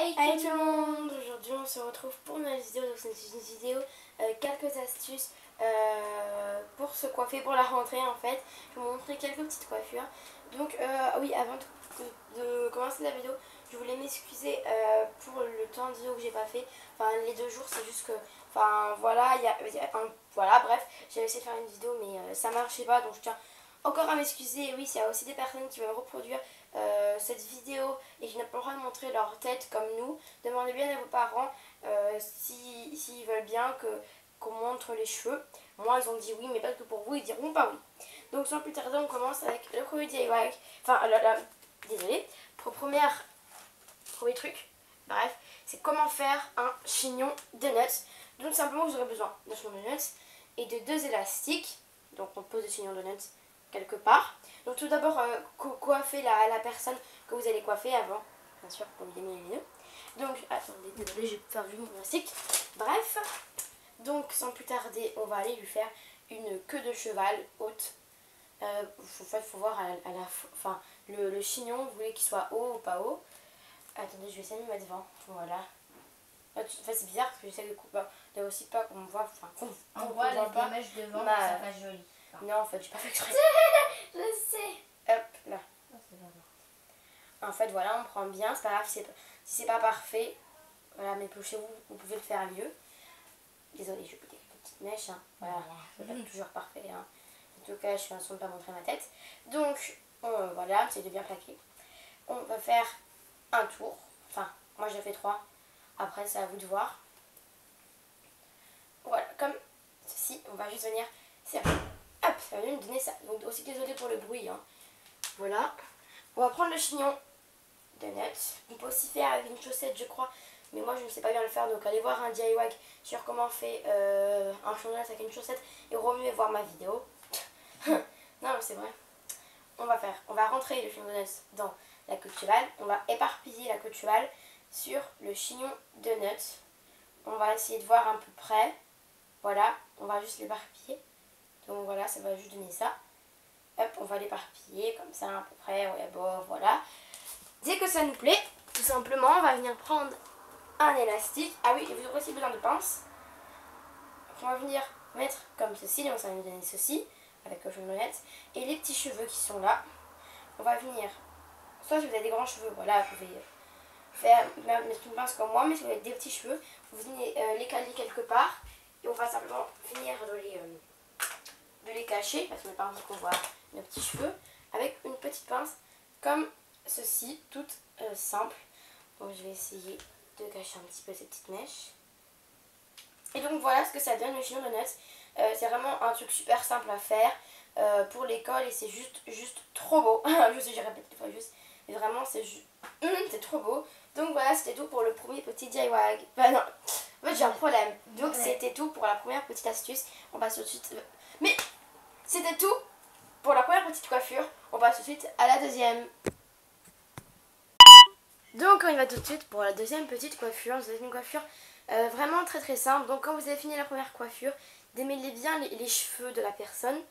Hey tout le monde, aujourd'hui on se retrouve pour une nouvelle vidéo. Donc c'est une vidéo avec quelques astuces pour se coiffer pour la rentrée en fait. Je vais vous montrer quelques petites coiffures. Donc oui, avant de commencer la vidéo, je voulais m'excuser pour le temps de vidéo que j'ai pas fait. Enfin les 2 jours, c'est juste que, enfin voilà, voilà bref, j'avais essayé de faire une vidéo mais ça marchait pas, donc je tiens encore à m'excuser. Oui, il y a aussi des personnes qui veulent reproduire cette vidéo et qui n'ont pas le droit de montrer leur tête comme nous. Demandez bien à vos parents s'ils veulent bien qu'on montre les cheveux. Moi, ils ont dit oui, mais pas que pour vous, ils diront pas oui. Donc sans plus tarder, on commence avec le premier DIY. Enfin, désolé. Premier truc, bref, c'est comment faire un chignon de nuts. Donc simplement, vous aurez besoin d'un chignon de nuts et de 2 élastiques. Donc on pose le chignon de nuts quelque part. Donc tout d'abord, coiffer la personne que vous allez coiffer avant, bien sûr, pour lui démêler les nœuds. Donc, attendez, désolé, j'ai perdu mon élastique. Bref, donc sans plus tarder, on va aller lui faire une queue de cheval haute. En fait, il faut voir enfin, le chignon, vous voulez qu'il soit haut ou pas haut. Attendez, je vais essayer de me mettre devant. Voilà. En fait, c'est bizarre parce que j'essaie de aussi pas qu'on me voit. Enfin, on voit les mèches devant, mais ça passe joli. Enfin. Non, en fait, j'ai pas fait exprès. Je sais. Hop, là. En fait, voilà, on prend bien. C'est pas grave si c'est pas parfait. Voilà, mais chez vous, vous pouvez le faire mieux. Désolée, je vais péter quelques petites mèches. Hein. Voilà, c'est pas toujours parfait. Hein. En tout cas, je suis en train de pas montrer ma tête. Donc, voilà, c'est de bien plaquer. On va faire un tour. Enfin, moi j'ai fait 3. Après, c'est à vous de voir. Voilà, comme ceci. On va juste venir serrer. Hop, ça va me donner ça. Donc, aussi désolée pour le bruit. Hein. Voilà. On va prendre le chignon de nuts. On peut aussi faire avec une chaussette, je crois. Mais moi, je ne sais pas bien le faire. Donc, allez voir un DIY sur comment on fait un chignon de nuts avec une chaussette. Et revenez voir ma vidéo. Non, mais c'est vrai. On va rentrer le chignon de nuts dans la queue de cheval. On va éparpiller la queue de cheval sur le chignon de nuts. On va essayer de voir à peu près. Voilà, on va juste l'éparpiller. Donc voilà, ça va juste donner ça. Hop, on va l'éparpiller comme ça à peu près. Ouais, bon, voilà. Dès que ça nous plaît, tout simplement, on va venir prendre un élastique. Ah oui, et vous aurez aussi besoin de pinces. On va venir mettre comme ceci. Donc ça va nous donner ceci avec le chignon de nuts. Et les petits cheveux qui sont là, on va venir. Soit si vous avez des grands cheveux, voilà, vous pouvez mettre une pince comme moi, mais si vous avez des petits cheveux, vous venez les caler quelque part et on va simplement finir de les cacher parce qu'on n'a pas envie qu'on voit nos petits cheveux avec une petite pince comme ceci, toute simple. Donc je vais essayer de cacher un petit peu ces petites mèches. Et donc voilà ce que ça donne le chignon de nuts. C'est vraiment un truc super simple à faire pour l'école et c'est juste trop beau. Je sais, je répète des fois juste, mais vraiment c'est trop beau. Donc voilà, c'était tout pour le premier petit DIY. Bah non, en fait j'ai un problème. Donc c'était tout pour la première petite astuce. On passe tout de suite. Mais c'était tout pour la première petite coiffure. On passe tout de suite à la deuxième. Donc on y va tout de suite pour la deuxième petite coiffure. C'est une coiffure vraiment très simple. Donc quand vous avez fini la première coiffure, démêlez bien les cheveux de la personne.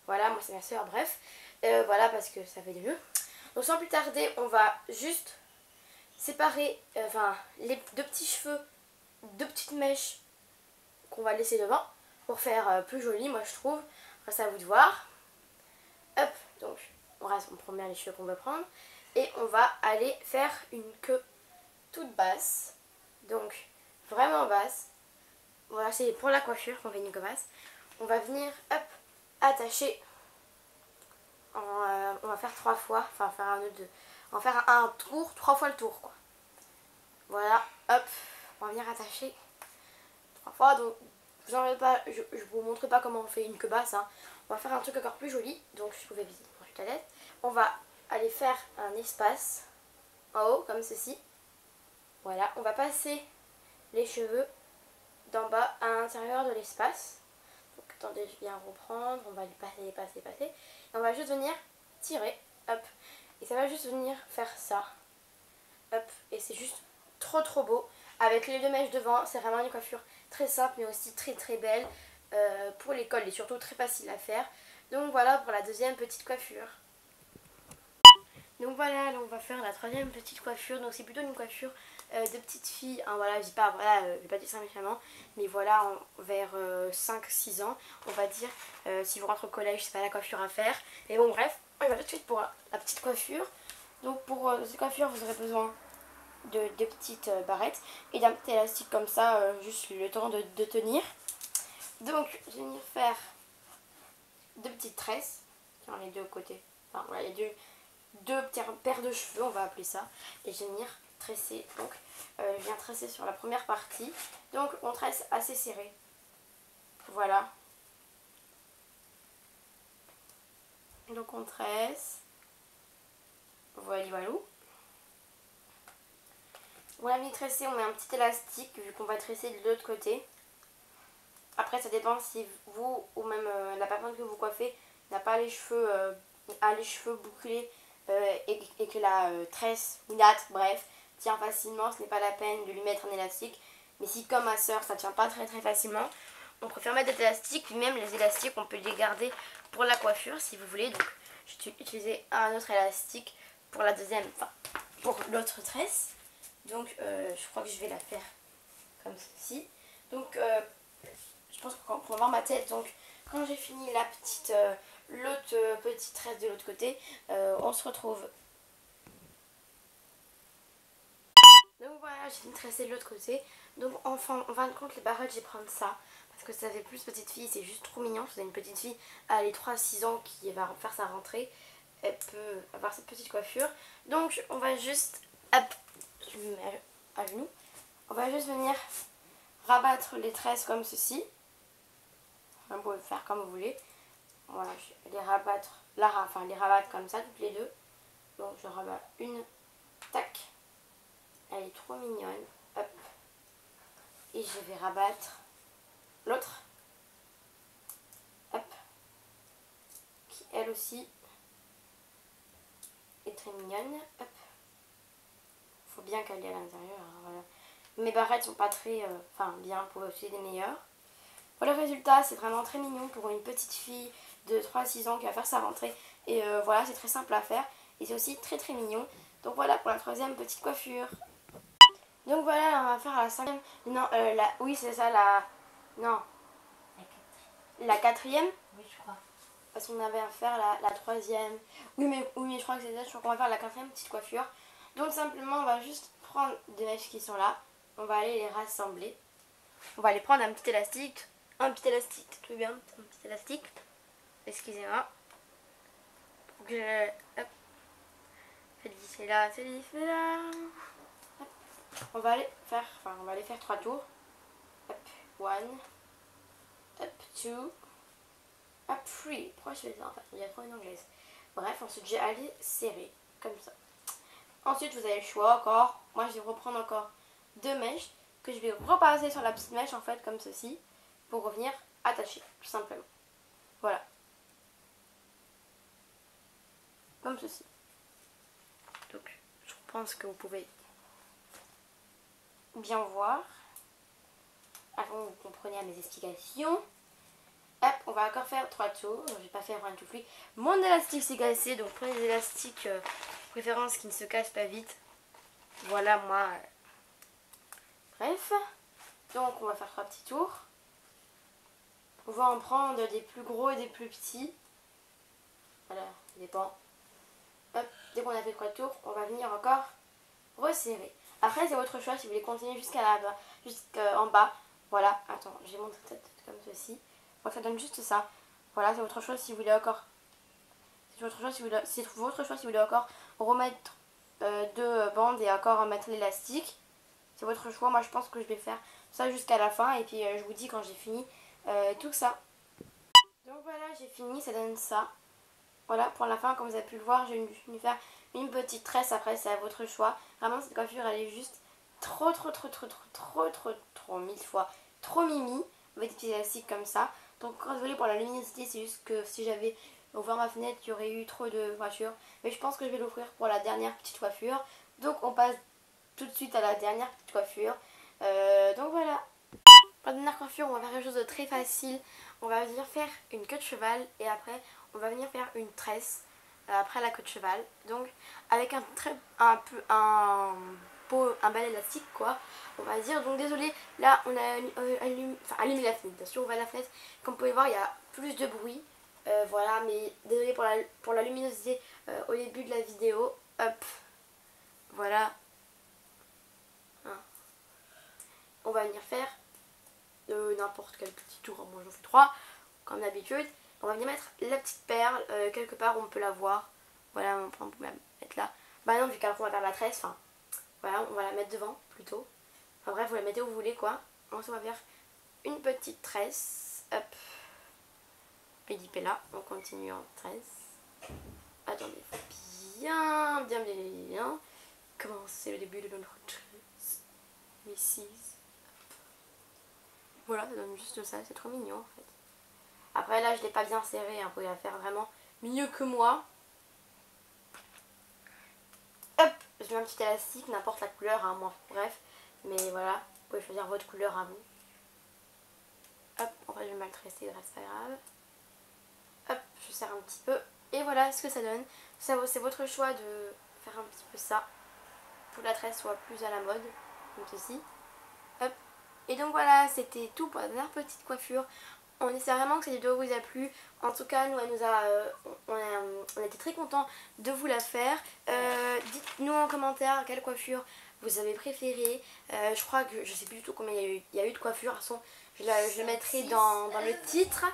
Voilà, moi c'est ma soeur, bref. Voilà, parce que ça fait du mieux. Donc sans plus tarder, on va juste séparer les 2 petits cheveux, 2 petites mèches qu'on va laisser devant pour faire plus joli, moi je trouve. Après, c'est à vous de voir. Hop, donc on prend bien les cheveux qu'on veut prendre. Et on va aller faire une queue toute basse. Donc vraiment basse. Voilà, c'est pour la coiffure qu'on fait une queue basse. On va venir, hop, attacher. On va faire 3 fois, enfin faire un nœud on va faire un tour, 3 fois le tour quoi. Voilà, hop, on va venir attacher 3 fois. Donc je vous montre pas comment on fait une queue basse. Hein. On va faire un truc encore plus joli. Donc je pouvais visiter pour la tête. On va aller faire un espace en haut comme ceci. Voilà, on va passer les cheveux d'en bas à l'intérieur de l'espace. Donc attendez, je viens reprendre. On va les passer. Et on va juste venir tirer, hop. Et ça va juste venir faire ça. Hop, et c'est juste trop beau. Avec les 2 mèches devant, c'est vraiment une coiffure très simple mais aussi très belle pour l'école et surtout très facile à faire. Donc voilà pour la deuxième petite coiffure. Donc voilà, là on va faire la troisième petite coiffure. Donc c'est plutôt une coiffure de petite fille, hein, voilà, je dis pas, voilà, je vais pas dire ça méchamment, mais voilà, vers 5-6 ans, on va dire, si vous rentrez au collège, c'est pas la coiffure à faire. Mais bon bref, on va tout de suite pour la petite coiffure. Donc pour cette coiffure, vous aurez besoin de petites barrettes et d'un petit élastique comme ça, juste le temps de tenir. Donc je vais venir faire deux petites tresses qui ont les deux côtés. Enfin voilà, il y a deux paires de cheveux, on va appeler ça. Et je vais venir tresser. Donc je viens tresser sur la première partie. Donc on tresse assez serré. Voilà. Donc on tresse. Voilà, voilà. Voilà, mis tressé, on met un petit élastique vu qu'on va tresser de l'autre côté. Après, ça dépend si vous ou même la personne que vous coiffez n'a pas les cheveux, les cheveux bouclés et que la tresse ou natte, bref, tient facilement. Ce n'est pas la peine de lui mettre un élastique. Mais si, comme ma soeur, ça tient pas très facilement, on préfère mettre des élastiques. Même les élastiques, on peut les garder pour la coiffure si vous voulez. Donc, je vais utiliser un autre élastique pour la deuxième, enfin, pour l'autre tresse. Donc je crois que je vais la faire comme ceci. Donc je pense qu'on va voir ma tête. Donc quand j'ai fini la petite l'autre petite tresse de l'autre côté, on se retrouve. Donc voilà, j'ai fini de tresser de l'autre côté. Donc enfin, en fin de compte, les barrettes, je vais prendre ça. Parce que ça fait plus petite fille, c'est juste trop mignon. C'est une petite fille à les 3-6 ans qui va faire sa rentrée. Elle peut avoir cette petite coiffure. Donc on va juste... Hop, je me mets à genoux. On va juste venir rabattre les tresses comme ceci. Vous pouvez faire comme vous voulez. Voilà, je vais les rabattre, les rabattre comme ça toutes les deux. Donc je rabats une, tac. Elle est trop mignonne. Hop. Et je vais rabattre l'autre. Hop. Qui elle aussi est très mignonne. Hop. Faut bien qu'elle est à l'intérieur. Hein, voilà. Mes barrettes sont pas très bien, pour aussi des meilleures. Voilà, le résultat, c'est vraiment très mignon pour une petite fille de 3-6 ans qui va faire sa rentrée. Et voilà, c'est très simple à faire. Et c'est aussi très mignon. Donc voilà pour la troisième petite coiffure. Donc voilà, on va faire la cinquième. Non, oui, c'est ça, non. La quatrième. Oui, je crois. Parce qu'on avait à faire la troisième. Oui, mais je crois que c'est ça. Je crois qu'on va faire la quatrième petite coiffure. Donc simplement, on va juste prendre des mèches qui sont là. On va aller les rassembler. On va aller prendre un petit élastique. Tout bien, un petit élastique. Excusez-moi. Donc hop. C'est là. Hop. On va aller faire 3 tours. Hop, 1. Hop, 2. Hop, 3. Pourquoi je fais ça en fait? Il y a trop une anglaise. Bref, ensuite j'ai allé serrer. Comme ça. Ensuite vous avez le choix encore. Moi je vais reprendre encore 2 mèches que je vais repasser sur la petite mèche en fait comme ceci pour revenir attacher tout simplement. Voilà. Comme ceci. Donc je pense que vous pouvez bien voir. Avant vous comprenez à mes explications. Hop, on va encore faire 3 tours. Je vais pas faire un tout fluide. Mon élastique s'est cassé, donc prenez des élastiques préférence qui ne se cassent pas vite. Voilà moi. Bref. Donc on va faire 3 petits tours. On va en prendre des plus gros et des plus petits. Voilà, ça dépend. Hop, dès qu'on a fait 3 tours, on va venir encore resserrer. Après c'est votre choix si vous voulez continuer jusqu'en bas. Voilà, attends, j'ai montré tête comme ceci. Donc ça donne juste ça. Voilà, c'est votre choix si vous voulez encore. C'est votre choix si vous voulez encore remettre 2 bandes et encore mettre l'élastique. C'est votre choix. Moi je pense que je vais faire ça jusqu'à la fin et puis je vous dis quand j'ai fini tout ça. Donc voilà, j'ai fini, ça donne ça. Voilà, pour la fin, comme vous avez pu le voir, je vais faire une petite tresse. Après, c'est à votre choix. Vraiment, cette coiffure, elle est juste trop 1000 fois trop mimi. Avec des petits élastiques comme ça. Donc, quand vous voulez, pour la luminosité, c'est juste que si j'avais ouvert ma fenêtre, il y aurait eu trop de voitures. Mais je pense que je vais l'ouvrir pour la dernière petite coiffure. Donc, on passe tout de suite à la dernière petite coiffure. Donc, voilà. Pour la dernière coiffure, on va faire quelque chose de très facile. On va venir faire une queue de cheval et après, on va venir faire une tresse. après la queue de cheval. Donc avec un balai élastique quoi, on va dire. Donc désolé, là on a allumé la fenêtre. Bien sûr, on va à la fenêtre. Comme vous pouvez voir, il y a plus de bruit. Voilà, mais désolé pour la luminosité au début de la vidéo. Hop, voilà. Hein. On va venir faire n'importe quel petit tour. Moi j'en fais 3 comme d'habitude. On va venir mettre la petite perle quelque part où on peut la voir. Voilà, on peut la mettre là. Bah non, vu qu'après on va faire la tresse, enfin voilà, on va la mettre devant plutôt. Enfin bref, vous la mettez où vous voulez quoi. Ensuite on va faire une petite tresse. Hop. Pédipé là, on continue en tresse. Attendez, bien. Comment c'est le début de notre tresse. Mrs. Voilà, ça donne juste ça, c'est trop mignon en fait. Après là je l'ai pas bien serré, hein, vous pouvez la faire vraiment mieux que moi. Hop, je mets un petit élastique, n'importe la couleur, hein, moi, bref. Mais voilà, vous pouvez choisir votre couleur à vous. Hop, en fait je vais mal tresser, bref c'est pas grave. Hop, je serre un petit peu. Et voilà ce que ça donne. C'est votre choix de faire un petit peu ça. Pour que la tresse soit plus à la mode, comme ceci. Hop. Et donc voilà, c'était tout pour la dernière petite coiffure. On espère vraiment que cette vidéo vous a plu. En tout cas, nous, on a été très contents de vous la faire. Dites-nous en commentaire quelle coiffure vous avez préférée. Je crois que je sais plus du tout combien il y a eu de coiffures. De toute façon, je le mettrai dans le titre.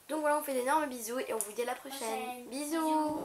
Donc voilà, on fait d'énormes bisous et on vous dit à la prochaine. Bisous.